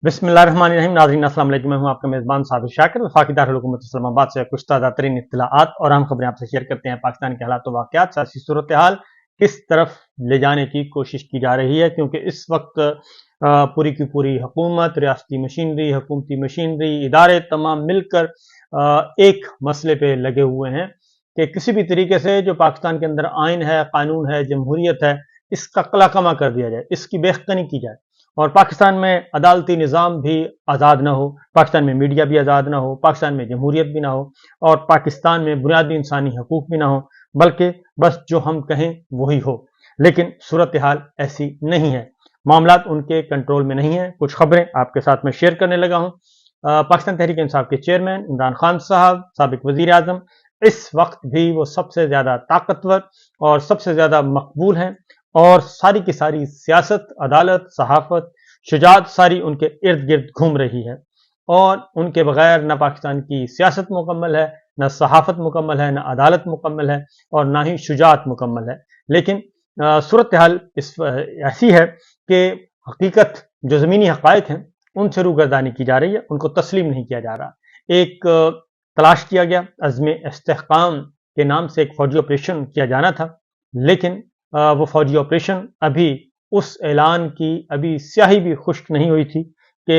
बिस्मिल्लाहिर्रहमानिर्रहीम। नाज़रीन अस्सलाम वालेकुम। मैं हूं आपका मेज़बान साबिर शाकिर। वफाकी दारुल इस्लामाबाद से कुछ ताज़ा तरीन इत्तलाआत और अहम खबरें आपसे शेयर करते हैं। पाकिस्तान के हालात वाक़यात, सियासी सूरत हाल किस तरफ ले जाने की कोशिश की जा रही है, क्योंकि इस वक्त पूरी की पूरी हुकूमत, रियासती मशीनरी, हुकूमती मशीनरी, इदारे तमाम मिलकर एक मसले पे लगे हुए हैं कि किसी भी तरीके से जो पाकिस्तान के अंदर आइन है, कानून है, जमहूरियत है, इसका कलाकमा कर दिया जाए, इसकी बेख्तनी की जाए और पाकिस्तान में अदालती निज़ाम भी आज़ाद ना हो, पाकिस्तान में मीडिया भी आज़ाद ना हो, पाकिस्तान में जमहूरियत भी ना हो और पाकिस्तान में बुनियादी इंसानी हकूक़ भी ना हो, बल्कि बस जो हम कहें वही हो। लेकिन सूरत हाल ऐसी नहीं है, मामलात उनके कंट्रोल में नहीं है। कुछ खबरें आपके साथ में शेयर करने लगा हूँ। पाकिस्तान तहरीक इंसाफ के चेयरमैन इमरान खान साहब, साबिक वज़ीर आज़म, इस वक्त भी वो सबसे ज़्यादा ताकतवर और सबसे ज़्यादा मकबूल हैं और सारी की सारी सियासत, अदालत, सहाफत, शुजात सारी उनके इर्द गिर्द घूम रही है और उनके बगैर न पाकिस्तान की सियासत मुकम्मल है, न सहाफत मुकम्मल है, न अदालत मुकम्मल है और ना ही शुजात मुकम्मल है। लेकिन सूरत हाल ऐसी है कि हकीकत जो ज़मीनी हक़ाइक़ हैं उनसे रूगर्दानी की जा रही है, उनको तस्लीम नहीं किया जा रहा। एक तलाश किया गया, अज़्म इस्तेहकाम के नाम से एक फ़ौजी ऑपरेशन किया जाना था, लेकिन वो फ़ौजी ऑपरेशन अभी उस ऐलान की अभी स्याही भी खुश्क नहीं हुई थी कि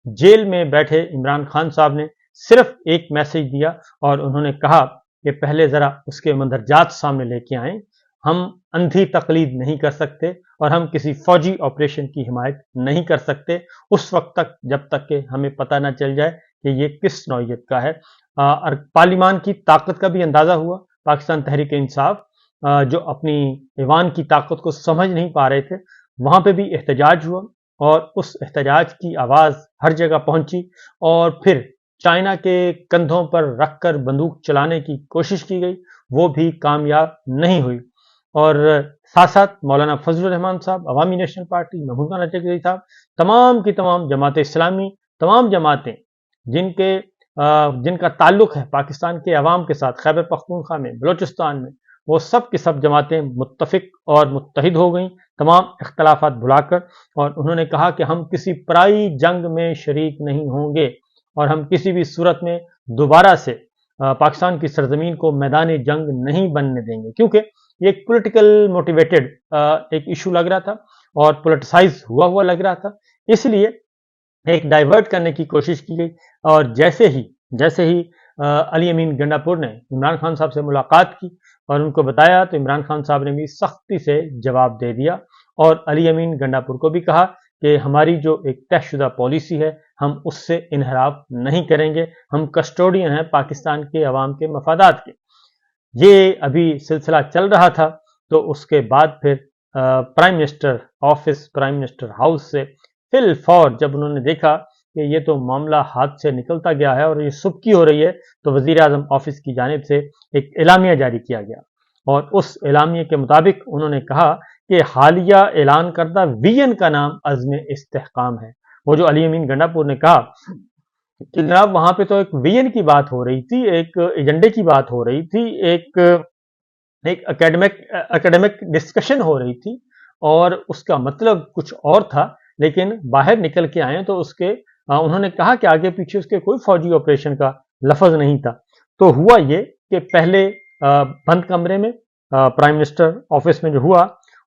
जेल में बैठे इमरान खान साहब ने सिर्फ एक मैसेज दिया और उन्होंने कहा कि पहले ज़रा उसके मंदरजात सामने लेके आएँ। हम अंधी तकलीद नहीं कर सकते और हम किसी फ़ौजी ऑपरेशन की हिमायत नहीं कर सकते उस वक्त तक, जब तक कि हमें पता ना चल जाए कि ये किस नौइयत का है। और पार्लिमान की ताकत का भी अंदाज़ा हुआ। पाकिस्तान तहरीक इंसाफ जो अपनी ईवान की ताकत को समझ नहीं पा रहे थे, वहाँ पे भी एहतजाज हुआ और उस एहतजाज की आवाज़ हर जगह पहुँची और फिर चाइना के कंधों पर रख कर बंदूक चलाने की कोशिश की गई, वो भी कामयाब नहीं हुई। और साथ साथ मौलाना फजलुर रहमान साहब, अवामी नेशनल पार्टी, महमूद खान अटकरी साहब, तमाम की तमाम जमात इस्लामी, तमाम जमातें जिनका ताल्लुक है पाकिस्तान के अवाम के साथ, खैबर पख्तूनख्वा में, बलोचिस्तान में, वो सब की सब जमातें मुत्तफिक और मुत्तहिद हो गई, तमाम इख्तलाफात भुलाकर, और उन्होंने कहा कि हम किसी पराई जंग में शरीक नहीं होंगे और हम किसी भी सूरत में दोबारा से पाकिस्तान की सरजमीन को मैदान जंग नहीं बनने देंगे, क्योंकि ये एक पॉलिटिकल मोटिवेटेड एक इशू लग रहा था और पोलिटिसाइज हुआ लग रहा था। इसलिए एक डाइवर्ट करने की कोशिश की गई और जैसे ही अली अमीन गंडापुर ने इमरान खान साहब से मुलाकात की और उनको बताया, तो इमरान खान साहब ने भी सख्ती से जवाब दे दिया और अली अमीन गंडापुर को भी कहा कि हमारी जो एक तयशुदा पॉलिसी है, हम उससे इनहराफ नहीं करेंगे, हम कस्टोडियन हैं पाकिस्तान के अवाम के मफादात के। ये अभी सिलसिला चल रहा था, तो उसके बाद फिर prime minister office, prime minister house से फिल फौर जब उन्होंने देखा कि ये तो मामला हाथ से निकलता गया है और ये सुबकी हो रही है, तो वज़ीर आज़म ऑफिस की जानिब से एक एलामिया जारी किया गया और उस एलामिया के मुताबिक उन्होंने कहा कि हालिया ऐलान करदा विजन का नाम अज़्म इस्तेहकाम है। वो जो अली अमीन गंडापुर ने कहा कि जनाब वहां पे तो एक विजन की बात हो रही थी, एक एजेंडे की बात हो रही थी, एक एक एकेडमिक डिस्कशन हो रही थी और उसका मतलब कुछ और था, लेकिन बाहर निकल के आए तो उसके उन्होंने कहा कि आगे पीछे उसके कोई फौजी ऑपरेशन का लफज नहीं था। तो हुआ ये कि पहले बंद कमरे में प्राइम मिनिस्टर ऑफिस में जो हुआ,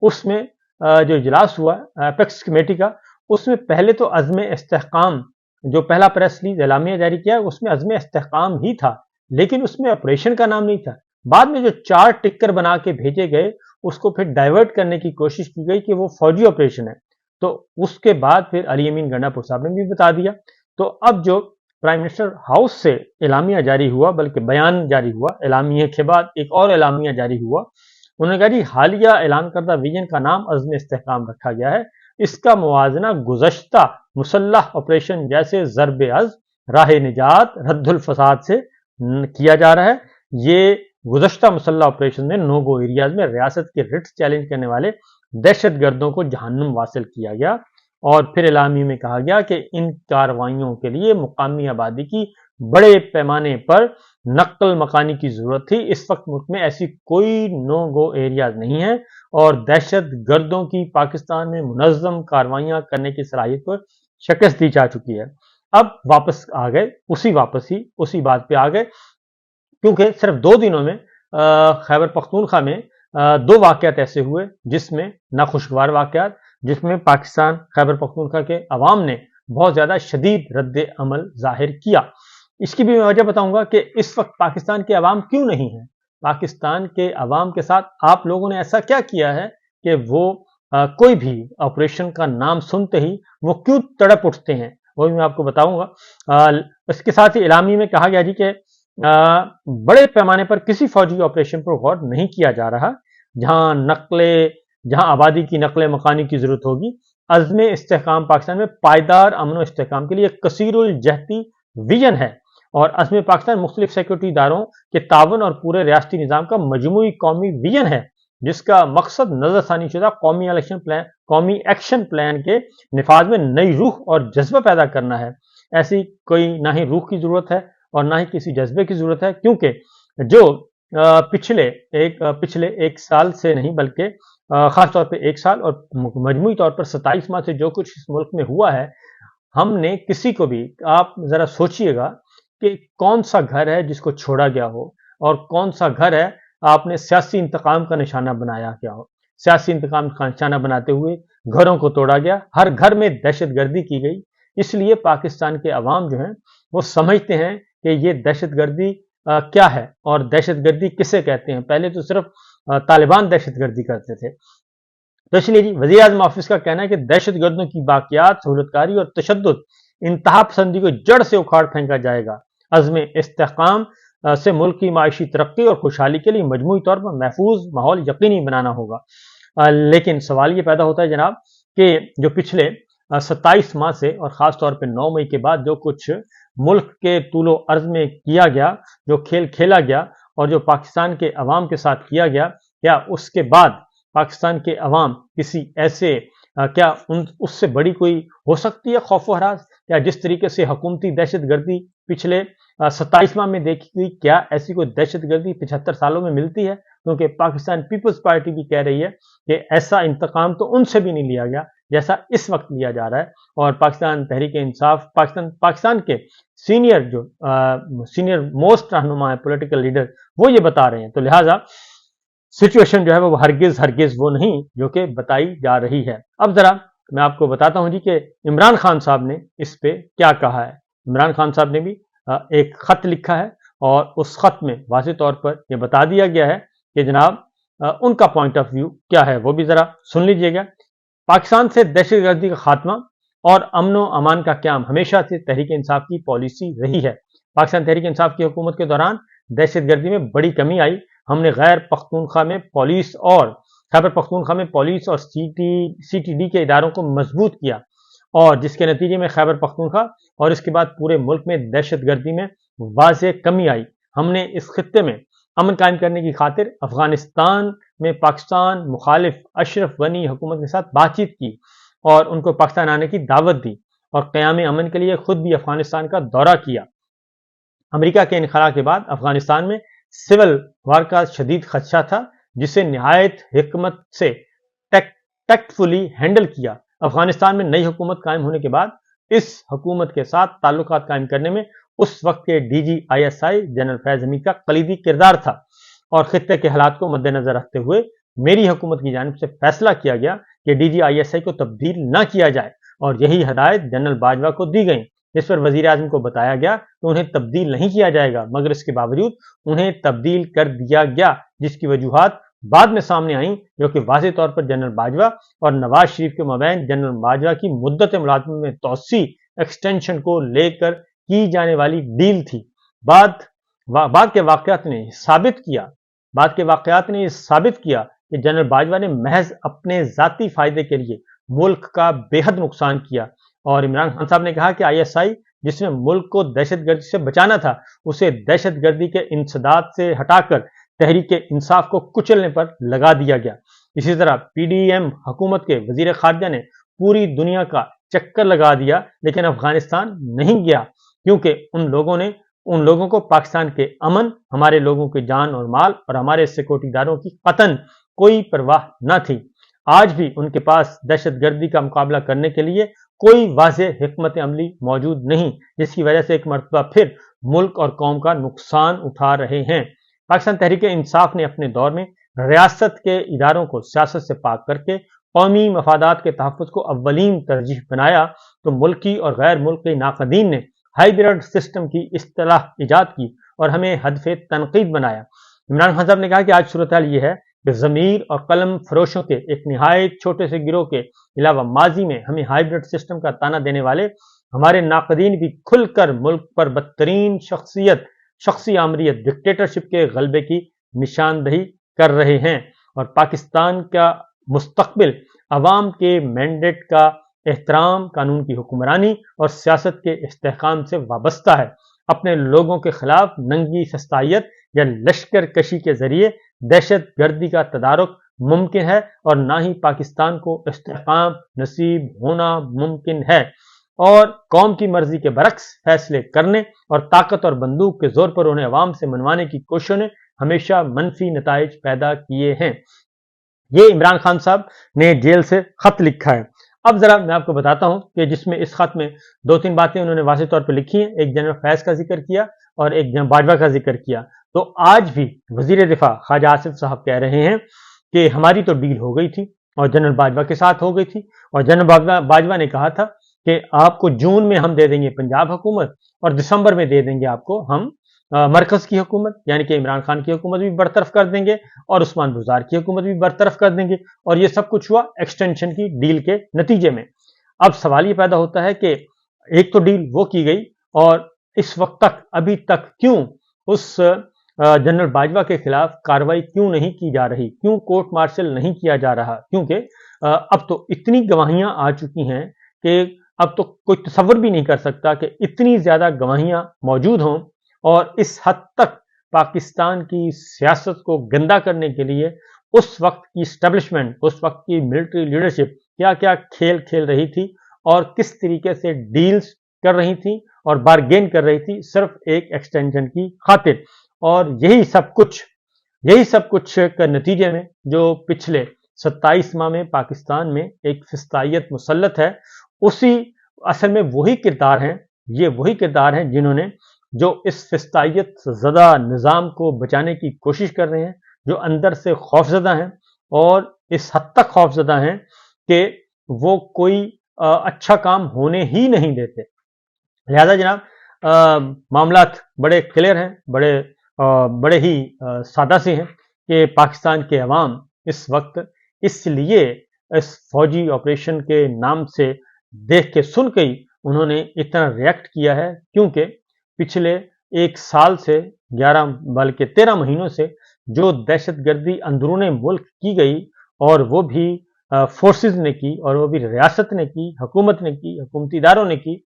उसमें जो इजलास हुआ एपेक्स कमेटी का, उसमें पहले तो अज़्म इस्तेहकाम, जो पहला प्रेस रिलीज एलामिया जारी किया उसमें अज़्म इस्तेहकाम ही था, लेकिन उसमें ऑपरेशन का नाम नहीं था। बाद में जो 4 टिक्कर बना के भेजे गए, उसको फिर डाइवर्ट करने की कोशिश की गई कि वो फौजी ऑपरेशन है। तो उसके बाद फिर अली अमीन गंडापुर साहब ने भी बता दिया। तो अब जो प्राइम मिनिस्टर हाउस से एलामिया जारी हुआ, बल्कि बयान जारी हुआ, एलामिया के बाद एक और एलामिया जारी हुआ, उन्होंने कहा जी हालिया ऐलान करदा विजन का नाम अज़्म इस्तेहकाम रखा गया है, इसका मुवाजना गुज़श्ता मुसल्लह ऑपरेशन जैसे ज़रब अज़, राह निजात, रद्दुल फसाद से किया जा रहा है। ये गुज़श्ता मुसल्लह ऑपरेशन में नो गो एरियाज में रियासत के रिट्स चैलेंज करने वाले दहशत गर्दों को जहन्नुम वासिल किया गया और फिर एलामी में कहा गया कि इन कार्रवाइयों के लिए मुकामी आबादी की बड़े पैमाने पर नक्ल मकानी की जरूरत थी। इस वक्त मुल्क में ऐसी कोई नो गो एरियाज नहीं है और दहशत गर्दों की पाकिस्तान में मुनज़्ज़म कार्रवाइयां करने की सलाहियत पर شکست دی جا چکی ہے. اب واپس آ گئے اسی بات پہ آ گئے، کیونکہ صرف 2 دنوں میں خیبر پختونخوا میں 2 واقعات ایسے ہوئے جس میں ناخوشگوار واقعات، جس میں پاکستان خیبر پختونخوا کے عوام نے بہت زیادہ شدید رد عمل ظاہر کیا. اس کی بھی میں وجہ بتاؤں گا کہ اس وقت پاکستان کے عوام کیوں نہیں ہیں. پاکستان کے عوام کے ساتھ آپ لوگوں نے ایسا کیا کیا ہے کہ وہ کوئی بھی آپریشن کا نام سنتے ہی وہ کیوں تڑپ اٹھتے ہیں، وہ بھی میں آپ کو بتاؤں گا. اس کے ساتھ ہی اعلامیے میں کہا گیا جی کہ بڑے پیمانے پر کسی فوجی آپریشن پر غور نہیں کیا جا رہا. جہاں آبادی کی نقل مکانی کی ضرورت ہوگی، عزم استحکام پاکستان میں پائیدار امن و استحکام کے لیے ایک کثیر الجہتی ویژن ہے، اور عزم پاکستان مختلف سیکورٹی اداروں کے تعاون اور پورے ریاستی نظام کا مجموعی قومی ویژن ہے، جس کا مقصد نظر ثانی شدہ قومی ایکشن پلان کے نفاذ میں نئی روح اور جذبہ پیدا کرنا ہے. ایسی کوئی نہ ہی روح کی ضرورت ہے اور نہ ہی کسی جذبے کی ضرورت ہے، کیونکہ جو پچھلے ایک سال سے نہیں بلکہ خاص طور پہ 1 سال اور مجموعی طور پر 27 ماہ سے جو کچھ اس ملک میں ہوا ہے، ہم نے کسی کو بھی، آپ ذرا سوچئے گا کہ کون سا گھر ہے جس کو چھوڑا گیا ہو، اور کون سا گھر ہے آپ نے سیاسی انتقام کا نشانہ بنایا گیا ہو. سیاسی انتقام کا نشانہ بناتے ہوئے گھروں کو توڑا گیا، ہر گھر میں دہشت گردی کی گئی. اس لیے پاکستان کے عوام جو ہیں وہ سمجھتے ہیں کہ یہ دہشت گردی کیا ہے اور دہشت گردی کسے کہتے ہیں. پہلے تو صرف طالبان دہشت گردی کرتے تھے. تو اس لیے جی وزیر اعظم آفس کا کہنا ہے کہ دہشت گردوں کی باقیات، سہولت کاری اور تشدد، انتہا پسندی کو جڑ سے اکھاڑ پھینکا جائے گا. عزم استحکام سے ملک کی معاشی ترقی اور خوشحالی کے لیے مجموعی طور پر محفوظ ماحول یقینی بنانا ہوگا. لیکن سوال یہ پیدا ہوتا ہے جناب کہ جو پچھلے 27 ماہ سے اور خاص طور پہ 9 مئی کے بعد جو کچھ ملک کے طول و عرض میں کیا گیا، جو کھیل کھیلا گیا اور جو پاکستان کے عوام کے ساتھ کیا گیا، کیا اس کے بعد پاکستان کے عوام کسی ایسے کیا اس سے بڑی کوئی ہو سکتی ہے خوف و ہراس؟ یا جس طریقے سے حکومتی دہشت گردی پچھلے 27 ماہ میں دیکھی گئی، کیا ایسی کوئی دہشت گردی 75 سالوں میں ملتی ہے؟ کیونکہ پاکستان پیپلز پارٹی بھی کہہ رہی ہے کہ ایسا انتقام تو ان سے بھی نہیں لیا گیا جیسا اس وقت لیا جا رہا ہے. اور پاکستان تحریک انصاف، پاکستان کے سینئر موسٹ رہنما ہے، پولیٹیکل لیڈر، وہ یہ بتا رہے ہیں. تو لہٰذا سچویشن جو ہے وہ ہرگز وہ نہیں جو کہ بتائی جا رہی ہے. اب ذرا میں آپ کو بتاتا ہوں جی کہ عمران خان صاحب نے اس پہ کیا کہا ہے. عمران خان صاحب نے بھی ایک خط لکھا ہے، اور اس خط میں واضح طور پر یہ بتا دیا گیا ہے کہ جناب ان کا پوائنٹ آف ویو کیا ہے، وہ بھی ذرا سن لیجئے گا. پاکستان سے دہشت گردی کا خاتمہ اور امن و امان کا قیام ہمیشہ سے تحریک انصاف کی پالیسی رہی ہے. پاکستان تحریک انصاف کی حکومت کے دوران دہشت گردی میں بڑی کمی آئی. ہم نے خیبر پختونخوا میں پولیس اور سی ٹی ڈی کے اداروں کو مضبوط کیا، اور جس کے نتیجے میں خیبر پختونخوا اور اس کے بعد پورے ملک میں دہشت گردی میں واضح کمی آئی. ہم نے اس خطے میں امن قائم کرنے کی خاطر افغانستان میں پاکستان مخالف اشرف غنی حکومت کے ساتھ بات چیت کی اور ان کو پاکستان آنے کی دعوت دی، اور قیام امن کے لیے خود بھی افغانستان کا دورہ کیا. امریکہ کے انخلاء کے بعد افغانستان میں سول وار کا شدید خدشہ تھا، جسے نہایت حکمت سے ٹیکٹفلی ہینڈل کیا. افغانستان میں نئی حکومت قائم ہونے کے بعد اس حکومت کے ساتھ تعلقات قائم کرنے میں اس وقت کے D G I S I general Faiz Hameed کا کلیدی کردار تھا، اور خطے کے حالات کو مد نظر رکھتے ہوئے میری حکومت کی جانب سے فیصلہ کیا گیا کہ ڈی جی آئی ایس آئی کو تبدیل نہ کیا جائے، اور یہی ہدایت جنرل باجوہ کو دی گئی. اس پر وزیر اعظم کو بتایا گیا کہ انہیں تبدیل نہیں کیا جائے گا، مگر اس کے باوجود انہیں تبدیل کر دیا گیا، جس کی وجوہات بعد میں سامنے آئیں، جو کہ واضح طور پر جنرل باجوہ اور نواز شریف کے مابین جنرل باجوہ کی مدت ملازمت میں توسیع ایکسٹینشن کو لے کر کی جانے والی ڈیل تھی. بعد کے واقعات نے یہ ثابت کیا کہ جنرل باجوہ نے محض اپنے ذاتی فائدے کے لیے ملک کا بے حد نقصان کیا. اور عمران خان صاحب نے کہا کہ آئی ایس آئی جس نے ملک کو دہشت گردی سے بچانا تھا، اسے دہشت گردی کے انسداد سے ہٹا کر تحریک انصاف کو کچلنے پر لگا دیا گیا. اسی طرح پی ڈی ایم حکومت کے وزیر خارجہ نے پوری دنیا کا چکر لگا دیا، لیکن افغانستان نہیں گیا، کیونکہ ان لوگوں کو پاکستان کے امن، ہمارے لوگوں کی جان اور مال اور ہمارے سیکورٹی داروں کی قطعاً کوئی پرواہ نہ تھی. آج بھی ان کے پاس دہشت گردی کا مقابلہ کرنے کے لیے कोई वाज़ेह हिकमत अमली मौजूद नहीं, जिसकी वजह से एक मरतबा फिर मुल्क और कौम का नुकसान उठा रहे हैं। पाकिस्तान तहरीक इंसाफ ने अपने दौर में रियासत के इदारों को सियासत से पाक करके कौमी मफादात के तहफ़्फ़ुज़ को अव्वलीन तरजीह बनाया, तो मुल्की और गैर मुल्की नाक़दीन ने हाइब्रिड सिस्टम की इस्तिलाह ईजाद की और हमें हदफ़े तनक़ीद बनाया। इमरान खान साहब ने कहा कि आज सूरत हाल ये है कि ज़मीर और कलम फरोशों के एक निहायत छोटे से गिरोह के अलावा माजी में हमें हाइब्रिड सिस्टम का ताना देने वाले हमारे नाक़दीन भी खुलकर मुल्क पर बदतरीन शख्सी आमरीत डिक्टेटरशिप के गलबे की निशानदही कर रहे हैं, और पाकिस्तान का मुस्तकबिल अवाम के मैंडेट का एहतराम, कानून की हुक्मरानी और सियासत के इस्तेहकाम से वाबस्ता है। अपने लोगों के खिलाफ नंगी फस्तायत या लश्कर कशी के जरिए दहशत गर्दी का तदारुक मुमकिन है, और ना ही पाकिस्तान को इस्तेहकाम नसीब होना मुमकिन है। और कौम की मर्जी के बरक्स फैसले करने और ताकत और बंदूक के जोर पर उन्हें अवाम से मनवाने की कोशिशों ने हमेशा मनफी नताइज पैदा किए हैं। ये इमरान खान साहब ने जेल से खत लिखा है। अब जरा मैं आपको बताता हूं कि जिसमें इस खत में दो तीन बातें उन्होंने वाज़ेह तौर पर लिखी हैं। एक जनरल फैज का जिक्र किया और एक जनरल बाजवा का जिक्र किया। तो आज भी वजीर दिफा ख्वाजा आसिफ साहब कह रहे हैं कि हमारी तो डील हो गई थी और जनरल बाजवा के साथ हो गई थी, और जनरल बाजवा ने कहा था कि आपको जून में हम दे देंगे पंजाब हुकूमत और दिसंबर में दे देंगे आपको हम मरकज की हुकूमत, यानी कि इमरान खान की हुकूमत भी बरतरफ कर देंगे और उस्मान बुज़दार की हुकूमत भी बरतरफ कर देंगे, और ये सब कुछ हुआ एक्सटेंशन की डील के नतीजे में। अब सवाल ये पैदा होता है कि एक तो डील वो की गई, और इस वक्त तक अभी तक क्यों उस जनरल बाजवा के खिलाफ कार्रवाई क्यों नहीं की जा रही, क्यों कोर्ट मार्शल नहीं किया जा रहा? क्योंकि अब तो इतनी गवाहियां आ चुकी हैं कि अब तो कोई तसव्वुर भी नहीं कर सकता कि इतनी ज्यादा गवाहियां मौजूद हों, और इस हद तक पाकिस्तान की सियासत को गंदा करने के लिए उस वक्त की स्टैब्लिशमेंट, उस वक्त की मिलिट्री लीडरशिप क्या क्या खेल खेल रही थी और किस तरीके से डील्स कर रही थी और बार्गेन कर रही थी सिर्फ एक एक्सटेंशन की खातिर। और यही सब कुछ के नतीजे में जो पिछले 27 माह में पाकिस्तान में एक फिस्तायत मुसल्लत है, उसी असल में वही किरदार हैं जिन्होंने जो इस फिस्तायत ज़दा निज़ाम को बचाने की कोशिश कर रहे हैं, जो अंदर से खौफजदा हैं और इस हद तक खौफजदा हैं कि वो कोई अच्छा काम होने ही नहीं देते। लिहाजा जनाब मामलात बड़े क्लियर हैं, बड़े ही सादा से हैं कि पाकिस्तान के अवाम इस वक्त इसलिए इस फौजी ऑपरेशन के नाम से देख के सुन के ही उन्होंने इतना रिएक्ट किया है, क्योंकि पिछले एक साल से 11 बल्कि 13 महीनों से जो दहशतगर्दी अंदरूने मुल्क की गई, और वो भी फोर्सेस ने की, और वो भी रियासत ने की, हुकूमत ने की, हुकूमती इदारों ने की,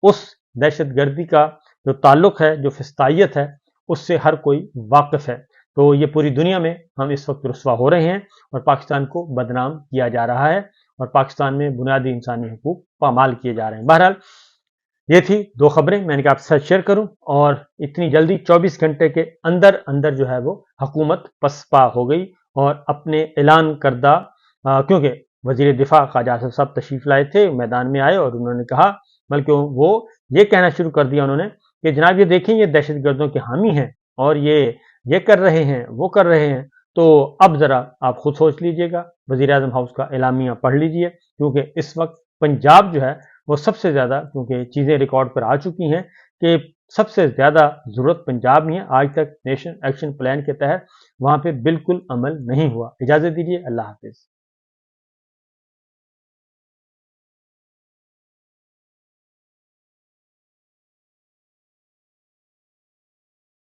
उस दहशतगर्दी का जो ताल्लुक है, जो फिस्तायत है, उससे हर कोई वाकिफ है। तो ये पूरी दुनिया में हम इस वक्त रुस्वा हो रहे हैं और पाकिस्तान को बदनाम किया जा रहा है, और पाकिस्तान में बुनियादी इंसानी हुकूक पामाल किए जा रहे हैं। बहरहाल ये थी दो खबरें मैंने कहा आपके साथ शेयर करूं, और इतनी जल्दी 24 घंटे के अंदर जो है वो हुकूमत पसपा हो गई, और अपने ऐलान करदा क्योंकि वजीर दिफा ख्वाजा आसिफ साहब तशरीफ लाए थे, मैदान में आए और उन्होंने कहा, बल्कि वो ये कहना शुरू कर दिया उन्होंने कि जनाब ये देखें, ये दहशतगर्दों के हामी हैं और ये कर रहे हैं, वो कर रहे हैं। तो अब जरा आप खुद सोच लीजिएगा, वजीर आजम हाउस का एलामिया पढ़ लीजिए, क्योंकि इस वक्त पंजाब जो है वो सबसे ज्यादा, क्योंकि चीजें रिकॉर्ड पर आ चुकी हैं कि सबसे ज्यादा जरूरत पंजाब में है। आज तक नेशन एक्शन प्लान के तहत वहां पे बिल्कुल अमल नहीं हुआ। इजाजत दीजिए, अल्लाह हाफिज।